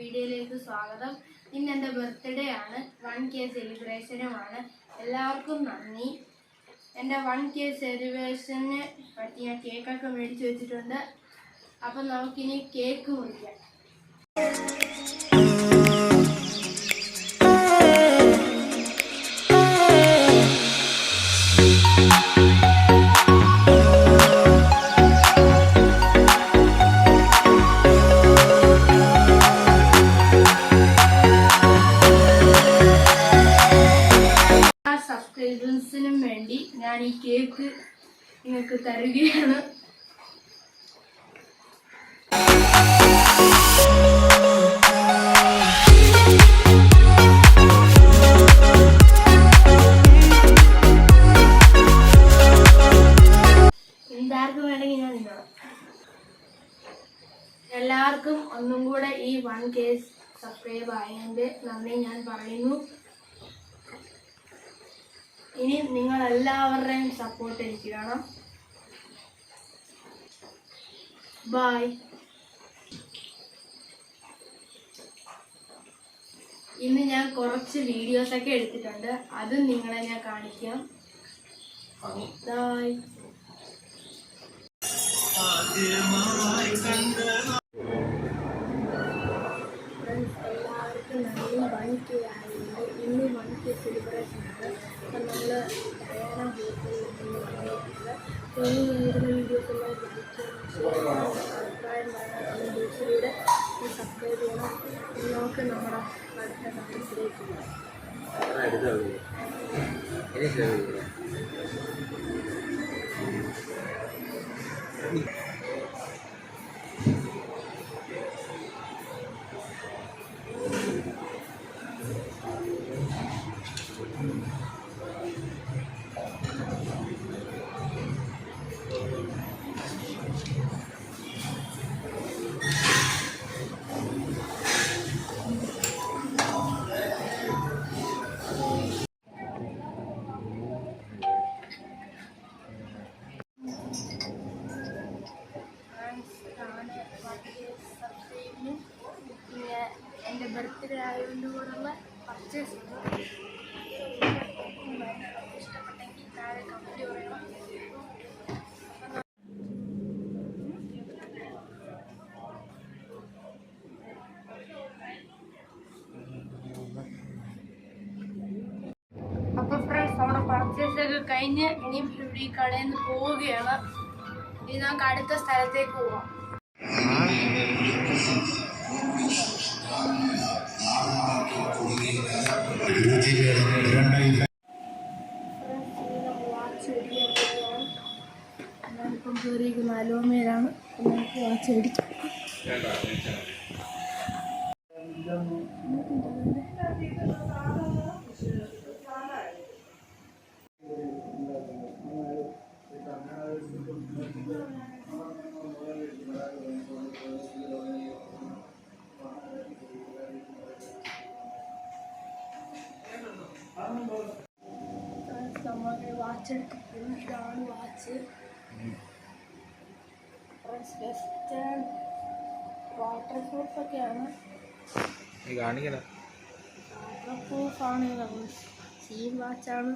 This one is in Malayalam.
വീഡിയോയിലേക്ക് സ്വാഗതം. ഇന്ന് എൻ്റെ ബർത്ത്ഡേ ആണ്. 1K സെലിബ്രേഷനുമാണ്. എല്ലാവർക്കും നന്ദി. എൻ്റെ 1K സെലിബ്രേഷന് പറ്റി ഞാൻ കേക്കൊക്കെ മേടിച്ച് വെച്ചിട്ടുണ്ട്. അപ്പം നമുക്കിനി കേക്ക് മുറിക്കാം. സബ്സ്ക്രൈബേഴ്സിനും വേണ്ടി ഞാൻ ഈ കേക്ക് നിങ്ങൾക്ക് തരുകയാണ്. എന്താർക്കും വേണമെങ്കിൽ ഞാൻ നിന്നോളാം. എല്ലാവർക്കും ഒന്നും കൂടെ ഈ 1K സബ്സ്ക്രൈബ് ആയതിൻ്റെ നന്ദി ഞാൻ പറയുന്നു. ഇനി നിങ്ങൾ എല്ലാവരുടെയും സപ്പോർട്ട് എനിക്ക് വേണം. ബൈ. ഇന്ന് ഞാൻ കുറച്ച് വീഡിയോസൊക്കെ എടുത്തിട്ടുണ്ട്. അതും നിങ്ങളെ ഞാൻ കാണിക്കാം. ബൈ. എല്ലാവർക്കും നല്ല 1K ആയിരുന്നു. ഇന്ന് 1K സെലിബ്രേഷൻ ആണ്. അപ്പം നമ്മൾ ഡയാന ഹോട്ടലിൽ വീഡിയോസെല്ലാം അഭിപ്രായം പറയാനുള്ള ദേശീയയുടെ സബ്സ്ക്രൈബ് ചെയ്യണം. നമുക്ക് നമ്മുടെ അടുത്ത കണ്ടിലേക്ക് പോകാം. എൻ്റെ ബർത്ത്ഡേ ആയതുകൊണ്ട് കൂടെയുള്ള പർച്ചേസ് ഇഷ്ടപ്പെട്ടെങ്കിൽ താഴെ കമൻറ്റ് പറയണം. അപ്പോൾ ഫ്രണ്ട്സ്, നമ്മുടെ പർച്ചേസൊക്കെ കഴിഞ്ഞ് ഇനി ഇവിടെ ഈ കടയിൽ നിന്ന് പോവുകയാണ്. ഇനി നമുക്ക് അടുത്ത സ്ഥലത്തേക്ക് പോവാം. ഞാനിപ്പം കയറിയിരിക്കുന്ന അലോമയിലാണ്. നമുക്ക് വാച്ച് മേടിക്കാം. നമ്മൾ വാച്ച് എടുത്തിട്ടുണ്ട്. ഇതാണ് വാച്ച്. വെസ്റ്റേൺ വാട്ടർ പ്രൂഫൊക്കെയാണ്. വാട്ടർ പ്രൂഫാണ്. സീൻ വാച്ചാണ്.